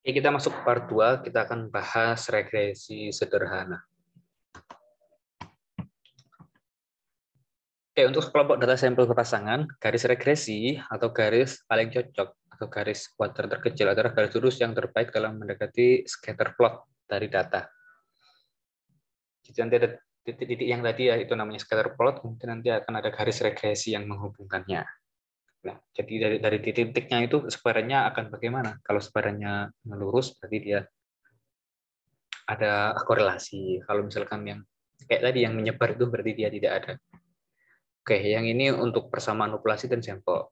Oke, kita masuk ke part 2, kita akan bahas regresi sederhana. Oke, untuk kelompok data sampel berpasangan, garis regresi atau garis paling cocok atau garis kuadran terkecil adalah garis lurus yang terbaik dalam mendekati scatter plot dari data. Jadi nanti ada titik-titik yang tadi ya, itu namanya scatter plot, kemudian nanti akan ada garis regresi yang menghubungkannya. Nah, jadi dari titik-titiknya itu sebarannya akan bagaimana? Kalau sebarannya lurus, berarti dia ada korelasi. Kalau misalkan yang kayak tadi yang menyebar itu berarti dia tidak ada. Oke, yang ini untuk persamaan populasi dan sampel.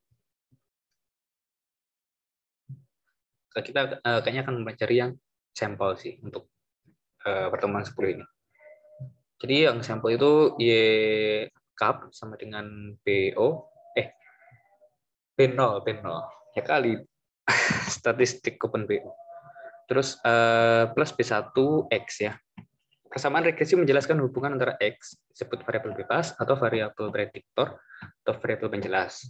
Kita kayaknya akan mencari yang sampel sih untuk pertemuan 10 ini. Jadi yang sampel itu Y cup sama dengan BO, B0, ya kali statistik open BO. Terus plus B1X ya. Persamaan regresi menjelaskan hubungan antara X, disebut variabel bebas, atau variabel prediktor, atau variabel penjelas.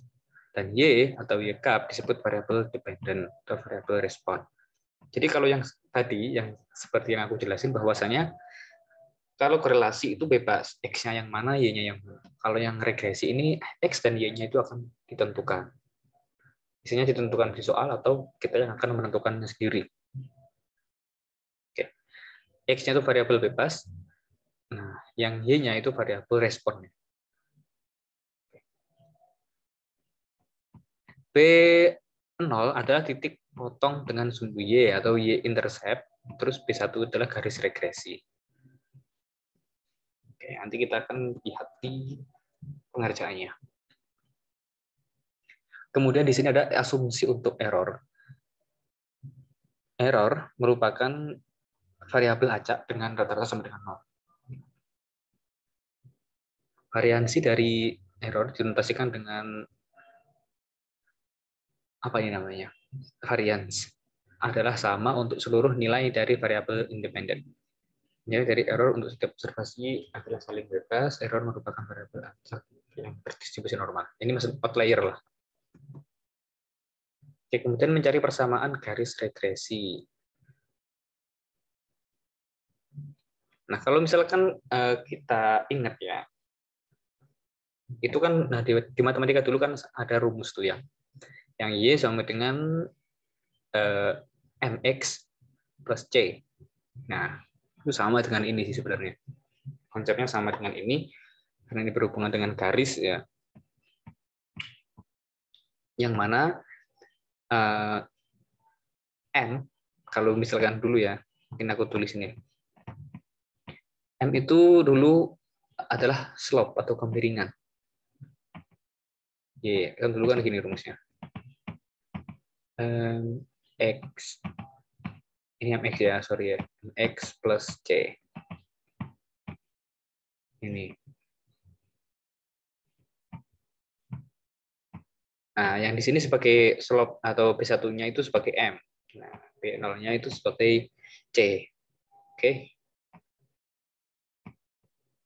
Dan Y, atau Y cup, disebut variabel dependent, atau variabel respon. Jadi kalau yang tadi, yang seperti yang aku jelasin, bahwasanya kalau korelasi itu bebas, X-nya yang mana, Y-nya yang mana. Kalau yang regresi ini, X dan Y-nya itu akan ditentukan. Isinya ditentukan di soal, atau kita yang akan menentukannya sendiri. Oke. X-nya itu variabel bebas, nah, yang Y-nya itu variabel responnya. B0 adalah titik potong dengan sumbu Y atau Y-intercept, terus B1 adalah garis regresi. Oke, nanti kita akan lihat di pengerjaannya. Kemudian di sini ada asumsi untuk error. Error merupakan variabel acak dengan rata-rata sama dengan 0. Variansi dari error dinotasikan dengan apa ini namanya? Varians adalah sama untuk seluruh nilai dari variabel independen. Nilai dari error untuk setiap observasi adalah saling bebas. Error merupakan variabel acak yang berdistribusi normal. Ini maksud outlier lah. Oke, kemudian mencari persamaan garis regresi. Nah, kalau misalkan kita ingat ya, itu kan nah, di matematika dulu kan ada rumus tuh ya, yang Y sama dengan MX plus C. Nah, itu sama dengan ini sih sebenarnya. Konsepnya sama dengan ini, karena ini berhubungan dengan garis ya, yang mana M, kalau misalkan dulu ya, mungkin aku tulis ini. M itu dulu adalah slope atau kemiringan. Y, kan dulu kan gini rumusnya. X, ini MX ya, sorry ya. X plus C. Ini. Nah, yang di sini sebagai slope atau B1-nya itu sebagai M. Nah, B0-nya itu sebagai C. Oke.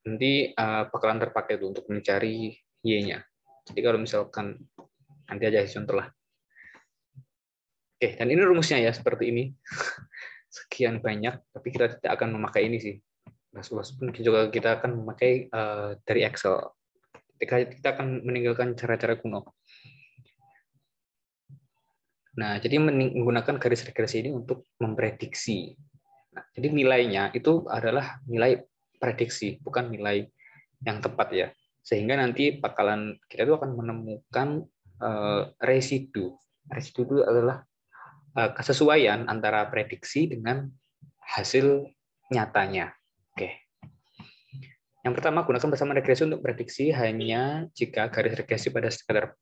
Nanti bakalan terpakai itu untuk mencari Y-nya. Jadi kalau misalkan nanti aja contoh lah. Oke, dan ini rumusnya ya seperti ini. Sekian banyak, tapi kita tidak akan memakai ini sih. Pun juga kita akan memakai dari Excel. Kita akan meninggalkan cara-cara kuno. Nah, jadi menggunakan garis regresi ini untuk memprediksi. Nah, jadi nilainya itu adalah nilai prediksi, bukan nilai yang tepat ya. Sehingga nanti bakalan kita itu akan menemukan residu. Residu itu adalah kesesuaian antara prediksi dengan hasil nyatanya. Oke. Yang pertama, gunakan persamaan regresi untuk prediksi hanya jika garis regresi pada scatter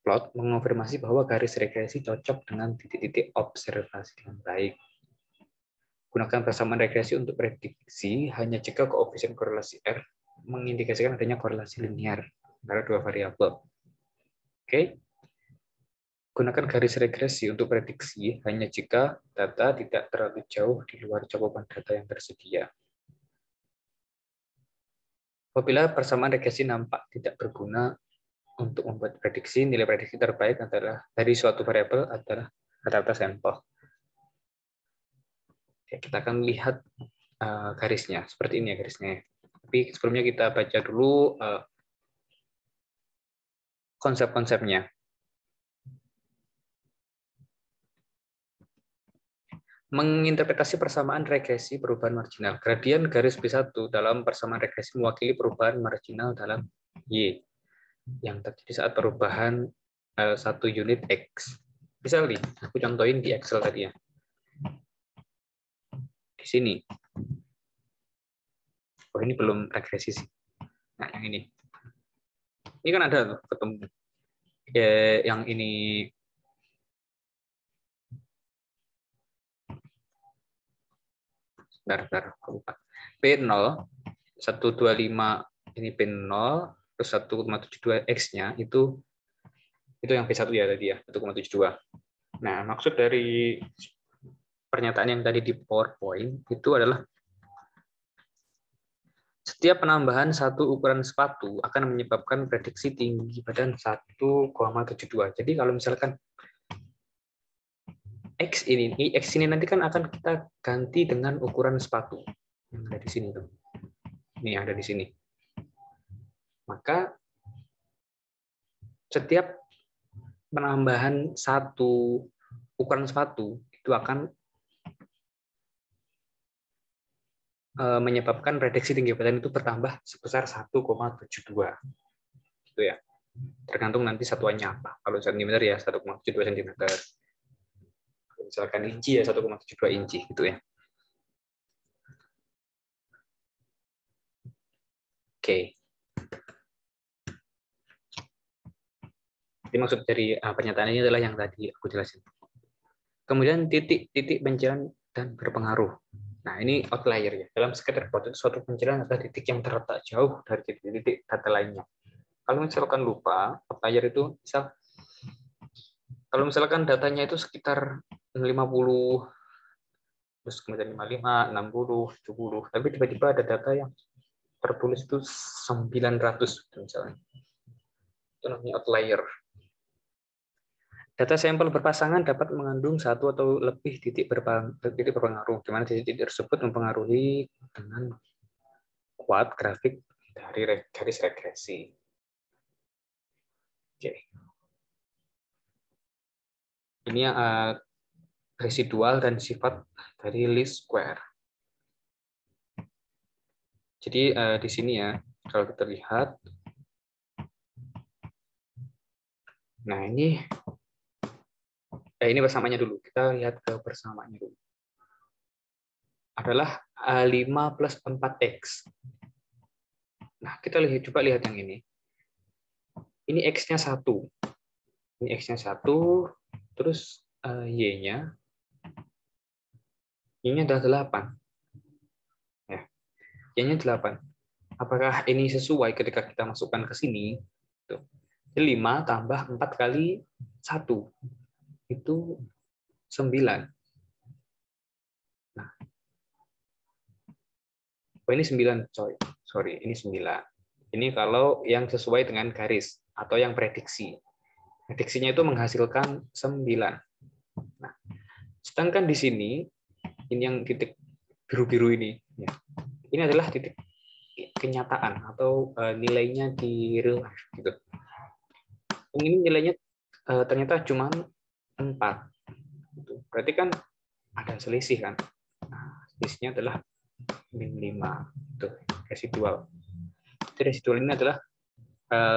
plot mengonfirmasi bahwa garis regresi cocok dengan titik-titik observasi dengan baik. Gunakan persamaan regresi untuk prediksi hanya jika koefisien korelasi R mengindikasikan adanya korelasi linear antara dua variabel. Oke. Gunakan garis regresi untuk prediksi hanya jika data tidak terlalu jauh di luar cakupan data yang tersedia. Apabila persamaan regresi nampak tidak berguna untuk membuat prediksi, nilai prediksi terbaik adalah dari suatu variabel adalah rata-rata sampel. Oke, kita akan lihat garisnya. Seperti ini ya garisnya. Tapi sebelumnya kita baca dulu konsep-konsepnya. Menginterpretasi persamaan regresi perubahan marginal. Gradien garis B1 dalam persamaan regresi mewakili perubahan marginal dalam Y yang terjadi saat perubahan 1 unit X. Bisa nih, aku contohin di Excel tadi ya. Di sini. Oh, ini belum regresi sih. Nah, yang ini. Ini kan ada tuh ketemu. Yang ini bentar, P0 125 ini P0 terus 1,72 X-nya itu yang P1 ya tadi ya, 1,72. Nah, maksud dari pernyataan yang tadi di PowerPoint itu adalah setiap penambahan satu ukuran sepatu akan menyebabkan prediksi tinggi badan 1,72. Jadi kalau misalkan X ini nanti kan akan kita ganti dengan ukuran sepatu yang ada di sini tuh. Ini ada di sini. Maka setiap penambahan satu ukuran sepatu itu akan menyebabkan prediksi tinggi badan itu bertambah sebesar 1,72. Gitu ya. Tergantung nanti satuannya apa. Kalau cm ya 1,72 cm. Misalkan inci ya 1,72 inci gitu ya. Oke. Jadi maksud dari pernyataan ini adalah yang tadi aku jelasin. Kemudian titik-titik pencarian dan berpengaruh. Nah, ini outlier ya. Dalam scatter-plot, suatu pencarian adalah titik yang terletak jauh dari titik-titik data lainnya. Kalau misalkan lupa, outlier itu kalau misalkan datanya itu sekitar 50, terus kemudian 55, 60, 70, tapi tiba-tiba ada data yang tertulis itu 900 misalnya. Itu namanya outlier. Data sampel berpasangan dapat mengandung satu atau lebih titik berpengaruh, di mana titik tersebut mempengaruhi dengan kuat grafik dari garis regresi. Oke. Ini residual dan sifat dari least square. Jadi di sini ya, kalau kita lihat, nah ini persamaannya dulu. Kita lihat ke persamaannya dulu. Adalah 5 plus 4X. Nah, kita coba lihat yang ini. Ini X-nya 1. Ini X-nya 1, terus Y-nya. Y-nya adalah 8. Ya. Y-nya 8. Apakah ini sesuai ketika kita masukkan ke sini? Tuh. 5 tambah 4 kali 1. Itu 9. Nah, oh ini 9, sorry, ini 9. Ini kalau yang sesuai dengan garis atau yang prediksi. Prediksinya itu menghasilkan 9. Nah, sedangkan di sini, ini yang titik biru-biru ini. Ya, ini adalah titik kenyataan atau nilainya di real life. Gitu. Ini nilainya ternyata cuma 4. Gitu. Berarti kan ada selisih kan. Nah, selisihnya adalah min 5. Itu residual. Jadi residual ini adalah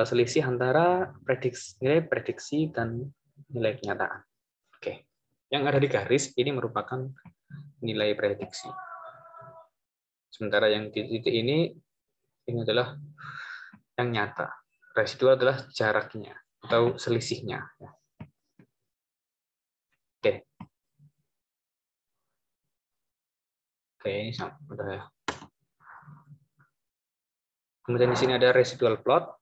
selisih antara nilai prediksi dan nilai kenyataan. Oke. Yang ada di garis ini merupakan nilai prediksi. Sementara yang di titik ini adalah yang nyata. Residual adalah jaraknya atau selisihnya. Oke. Oke, ini udah ya. Kemudian di sini ada residual plot.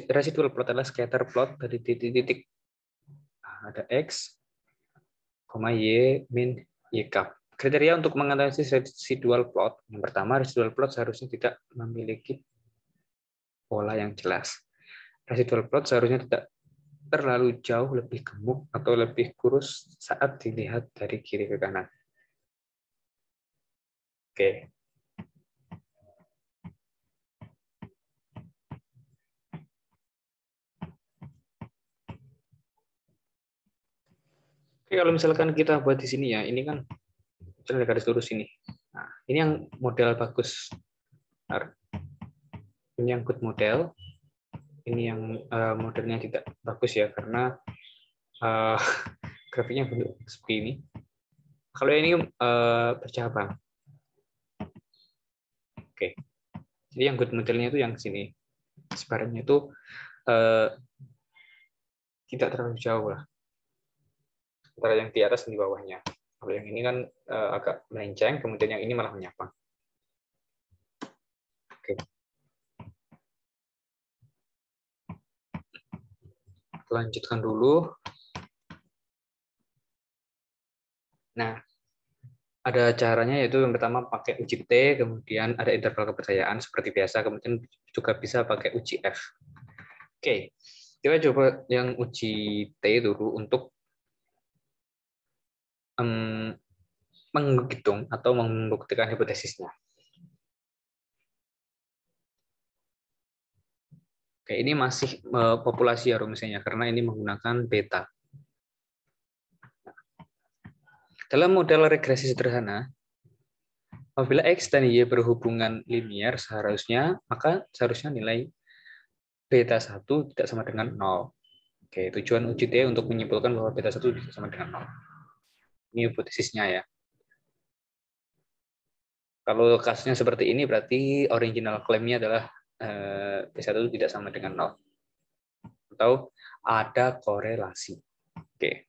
Residual plot adalah scatter plot dari titik-titik. Ada X, Y, min, Y cap. Kriteria untuk menganalisis residual plot. Yang pertama, residual plot seharusnya tidak memiliki pola yang jelas. Residual plot seharusnya tidak terlalu jauh lebih gemuk atau lebih kurus saat dilihat dari kiri ke kanan. Oke. Oke, kalau misalkan kita buat di sini ya, ini kan misalnya garis lurus ini. Nah, ini yang model bagus. Ini yang good model. Ini yang modelnya tidak bagus ya, karena grafiknya bentuk seperti ini. Kalau ini bercabang. Oke. Jadi yang good modelnya itu yang sini. Sebarannya itu tidak terlalu jauh lah. Antara yang di atas dan di bawahnya. Kalau yang ini kan agak melenceng, kemudian yang ini malah menyapa. Oke. Lanjutkan dulu. Nah, ada caranya, yaitu yang pertama pakai uji T, kemudian ada interval kepercayaan seperti biasa, kemudian juga bisa pakai uji F. Oke, kita coba yang uji T dulu untuk menghitung atau membuktikan hipotesisnya. Oke, ini masih populasi ya rumusnya, karena ini menggunakan beta. Dalam model regresi sederhana, apabila X dan Y berhubungan linear maka seharusnya nilai beta 1 tidak sama dengan 0. Oke, tujuan uji T untuk menyimpulkan bahwa beta 1 tidak sama dengan 0. Ini hipotesisnya ya. Kalau kasusnya seperti ini, berarti original claim-nya adalah beta 1 tidak sama dengan 0. Atau ada korelasi. Oke.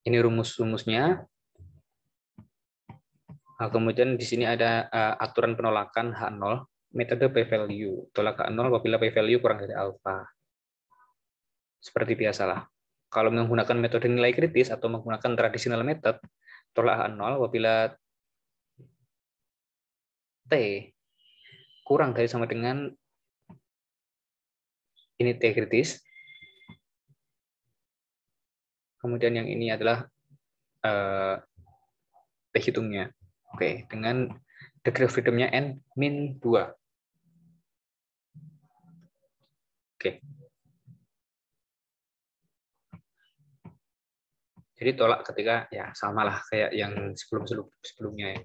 Ini rumus-rumusnya. Nah, kemudian di sini ada aturan penolakan H0, metode p-value. Tolak H0 apabila p-value kurang dari alfa. Seperti biasalah. Kalau menggunakan metode nilai kritis atau menggunakan traditional method, tolak H0 apabila T kurang dari sama dengan ini T kritis. Kemudian yang ini adalah T hitungnya. Oke, dengan degree of freedom-nya N min 2. Oke. Jadi tolak ketika ya samalah kayak yang sebelumnya ya.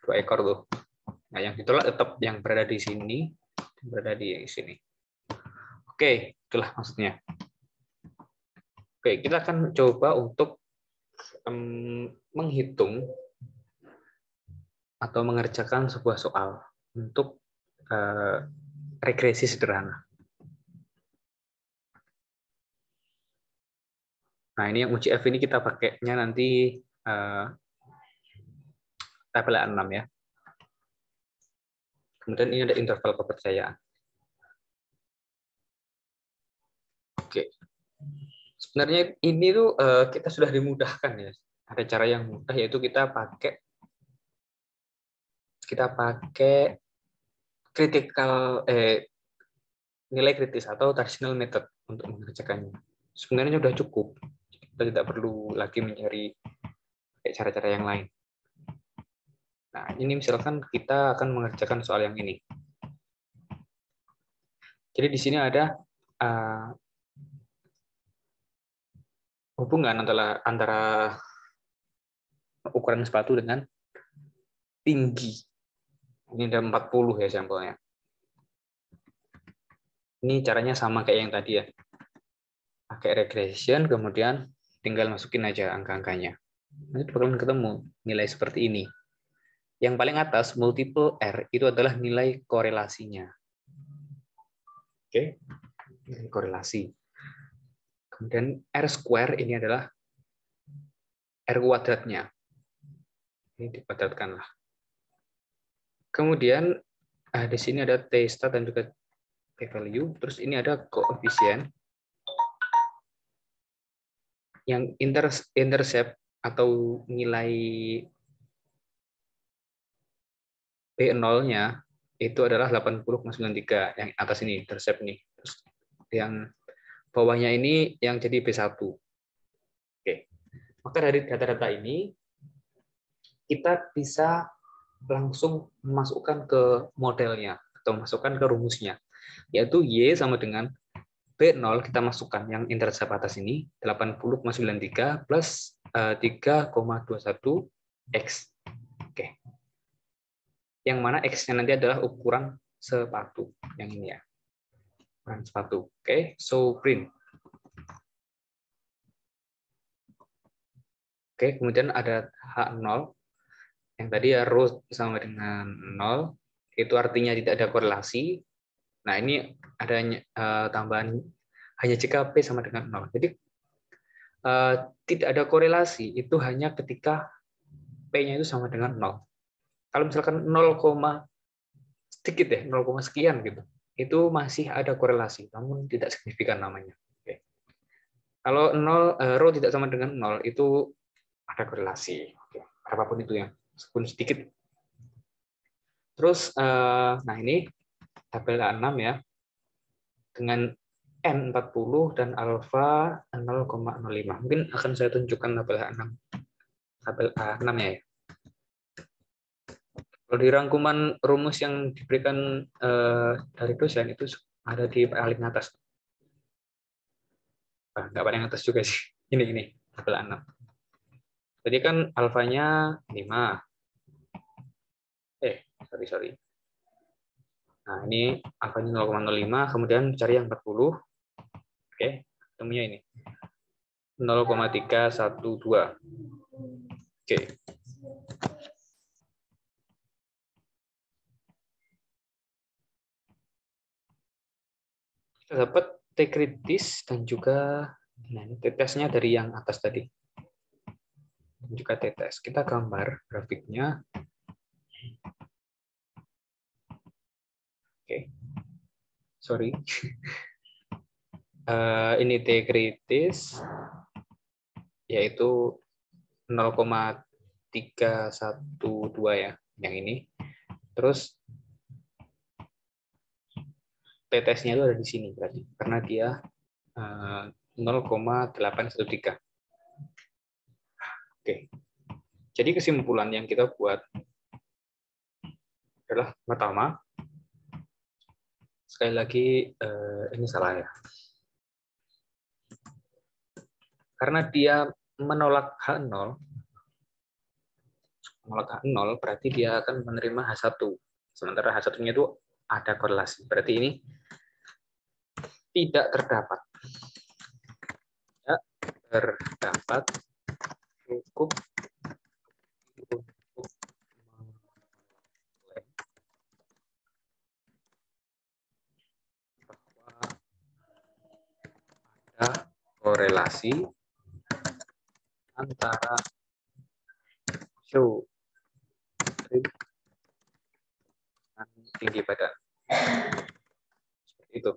2 ekor tuh. Nah, yang ditolak tetap yang berada di sini, berada di sini. Oke, itulah maksudnya. Oke, kita akan coba untuk menghitung atau mengerjakan sebuah soal untuk regresi sederhana. Nah, ini yang uji F ini kita pakainya nanti tabel 6 ya. Kemudian ini ada interval kepercayaan. Oke. Sebenarnya ini tuh kita sudah dimudahkan ya. Ada cara yang mudah, yaitu kita pakai nilai kritis atau traditional method untuk mengerjakannya. Sebenarnya sudah cukup. Kita tidak perlu lagi mencari cara-cara yang lain. Nah, ini misalkan kita akan mengerjakan soal yang ini. Jadi di sini ada hubungan antara ukuran sepatu dengan tinggi. Ini ada 40 ya sampelnya. Ini caranya sama kayak yang tadi ya. Pakai regression, kemudian tinggal masukin aja angka-angkanya. Nanti bakalan ketemu nilai seperti ini. Yang paling atas, multiple R, itu adalah nilai korelasinya. Oke, nilai korelasi. Kemudian R square ini adalah R kuadratnya. Ini dikuadratkan lah. Kemudian di sini ada T stat dan juga T value. Terus ini ada koefisien yang intercept atau nilai P0-nya itu adalah 80,93. Yang atas ini intercept nih. Terus yang bawahnya ini yang jadi B1. Maka dari data-data ini kita bisa langsung memasukkan ke modelnya atau masukkan ke rumusnya, yaitu Y sama dengan B0 kita masukkan yang intercept atas ini 80,93 plus 3,21 X. Oke. Yang mana X-nya nanti adalah ukuran sepatu yang ini ya. Ukuran sepatu. Oke, so print. Oke, kemudian ada H0 yang tadi ya row sama dengan 0, itu artinya tidak ada korelasi. Nah, ini adanya tambahan hanya jika P sama dengan 0. Jadi tidak ada korelasi itu hanya ketika P-nya itu sama dengan 0. Kalau misalkan 0, sedikit ya, 0, sekian gitu, itu masih ada korelasi, namun tidak signifikan namanya. Oke. Kalau 0, rho tidak sama dengan 0, itu ada korelasi. Oke. Apapun itu ya, meskipun sedikit. Terus, nah ini tabel A6 ya, dengan N40 dan alfa 0,05. Mungkin akan saya tunjukkan tabel A6. Tabel A6 ya. Kalau di rangkuman rumus yang diberikan dari dosen itu ada di paling atas. Nggak paling atas juga sih. Ini tabel A6. Jadi kan alfanya 5. Sorry. Nah, ini alfanya 0,05, kemudian cari yang 40. Oke, ketemunya ini. 0,312. Oke. Kita dapat T kritis dan juga nah ini T-tesnya dari yang atas tadi. Dan juga T-tes. Kita gambar grafiknya. Oke. Sorry. Ini T kritis yaitu 0,312 ya, yang ini. Terus T-tesnya itu ada di sini berarti karena dia 0,813. Oke. Jadi kesimpulan yang kita buat adalah pertama, sekali lagi ini salah ya. Karena dia menolak H0 berarti dia akan menerima H1. Sementara H1-nya itu ada korelasi. Berarti ini tidak terdapat. Tidak terdapat cukup untuk bahwa ada korelasi antara show dan tinggi badan. Seperti itu.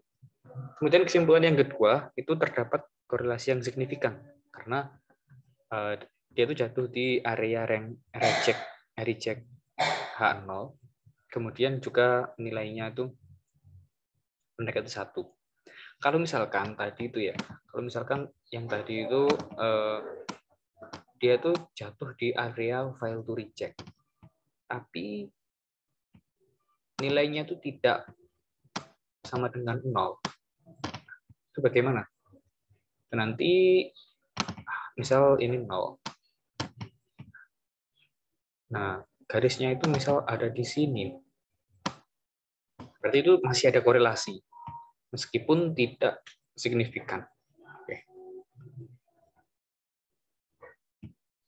Kemudian kesimpulan yang kedua, itu terdapat korelasi yang signifikan. Karena dia itu jatuh di area reject H0. Kemudian juga nilainya itu mendekati 1. Kalau misalkan tadi itu ya, kalau misalkan yang tadi itu dia itu jatuh di area fail to reject. Tapi nilainya itu tidak sama dengan 0. Itu bagaimana? Nanti misal ini 0. Nah, garisnya itu misal ada di sini. Berarti itu masih ada korelasi. Meskipun tidak signifikan. Oke.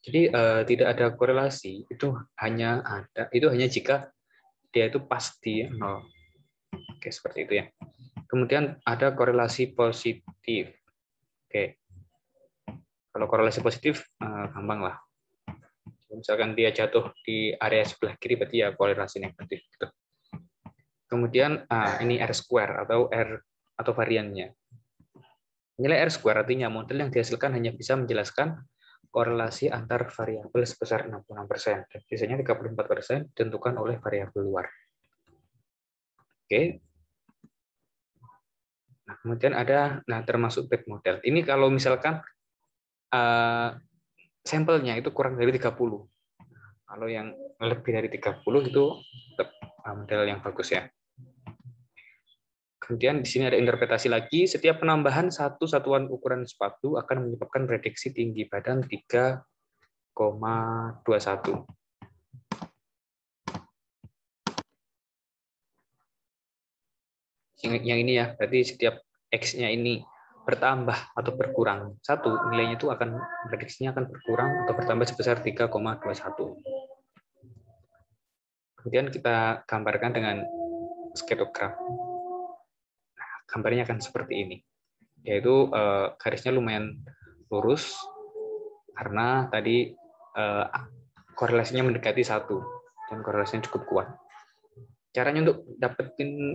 Jadi tidak ada korelasi, itu hanya jika dia itu pas di 0. Oke, seperti itu ya. Kemudian ada korelasi positif. Oke. Kalau korelasi positif gampang lah. Misalkan dia jatuh di area sebelah kiri berarti ya korelasi negatif gitu. Kemudian ini R square atau variannya. Nilai R square artinya model yang dihasilkan hanya bisa menjelaskan korelasi antar variabel sebesar 66%. Dan biasanya 34% ditentukan oleh variabel luar. Oke. Nah, kemudian ada termasuk bad model. Ini kalau misalkan sampelnya itu kurang dari 30. Kalau yang lebih dari 30 itu tetap model yang bagus ya. Kemudian di sini ada interpretasi lagi, setiap penambahan satu satuan ukuran sepatu akan menyebabkan prediksi tinggi badan 3,21. Yang ini ya, berarti setiap X-nya ini bertambah atau berkurang satu, nilainya itu akan prediksinya akan berkurang atau bertambah sebesar 3,21. Kemudian kita gambarkan dengan sketogram. Nah, gambarnya akan seperti ini, yaitu garisnya lumayan lurus karena tadi korelasinya mendekati 1 dan korelasinya cukup kuat. Caranya untuk dapetin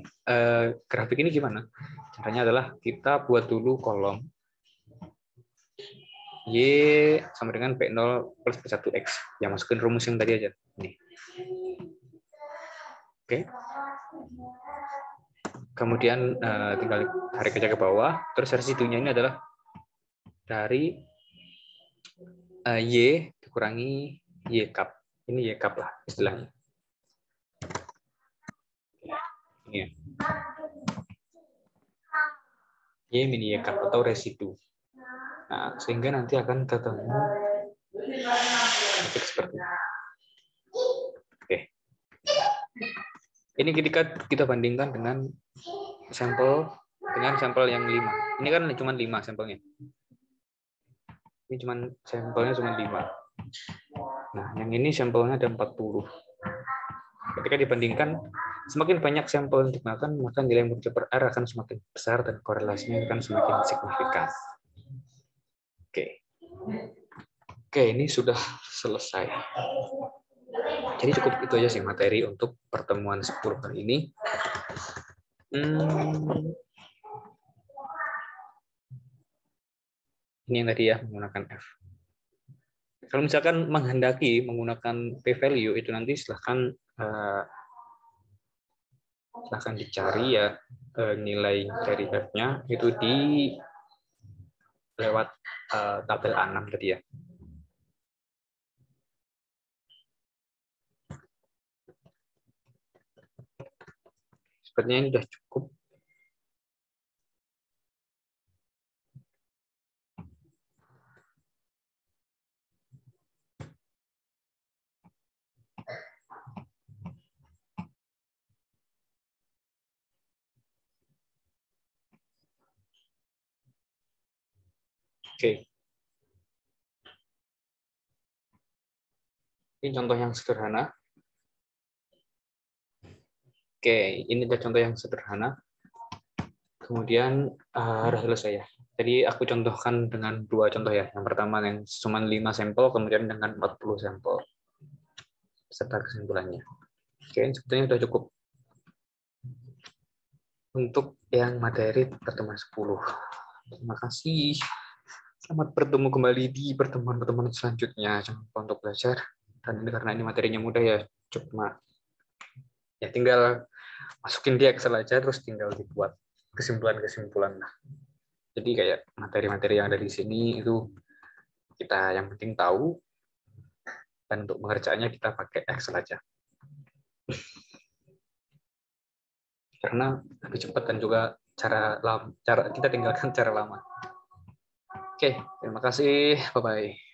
grafik ini gimana? Caranya adalah kita buat dulu kolom Y sama dengan P0 plus P1X. Ya, masukin rumus yang tadi aja. Nih. Oke. Kemudian tinggal tarik aja ke bawah. Terus residunya ini adalah dari Y dikurangi Y cup. Ini Y cup lah istilahnya. Ini ya. Y mini Y cup atau residu. Nah, sehingga nanti akan ketemu seperti ini. Oke. Ini ketika kita bandingkan dengan sampel yang 5. Ini kan cuma 5 sampelnya. Ini sampelnya cuma 5. Nah, yang ini sampelnya ada 40. Ketika dibandingkan, semakin banyak sampel yang digunakan, maka nilai multiplier R akan semakin besar dan korelasinya akan semakin signifikan. Oke, ini sudah selesai. Jadi cukup itu aja sih materi untuk pertemuan 10 kali ini. Ini yang tadi ya, menggunakan F. Kalau misalkan menghendaki menggunakan p-value, itu nanti silahkan dicari ya nilai dari F-nya itu di lewat tabel A6 tadi ya. Sepertinya ini sudah cukup. Oke. Ini contoh yang sederhana. Oke, ini adalah contoh yang sederhana. Kemudian harus selesai ya. Jadi aku contohkan dengan 2 contoh ya. Yang pertama yang cuma 5 sampel, kemudian dengan 40 sampel. Serta kesimpulannya. Oke, sebetulnya sudah cukup untuk yang materi pertemuan 10. Terima kasih. Selamat bertemu kembali di pertemuan-pertemuan selanjutnya. Jangan lupa untuk belajar. Dan ini karena ini materinya mudah ya, cuma ya tinggal masukin di Excel aja, terus tinggal dibuat kesimpulan-kesimpulan. Jadi kayak materi-materi yang ada di sini itu kita yang penting tahu, dan untuk mengerjakannya kita pakai Excel aja. Karena lebih cepat dan juga cara kita tinggalkan cara lama. Oke, terima kasih. Bye-bye.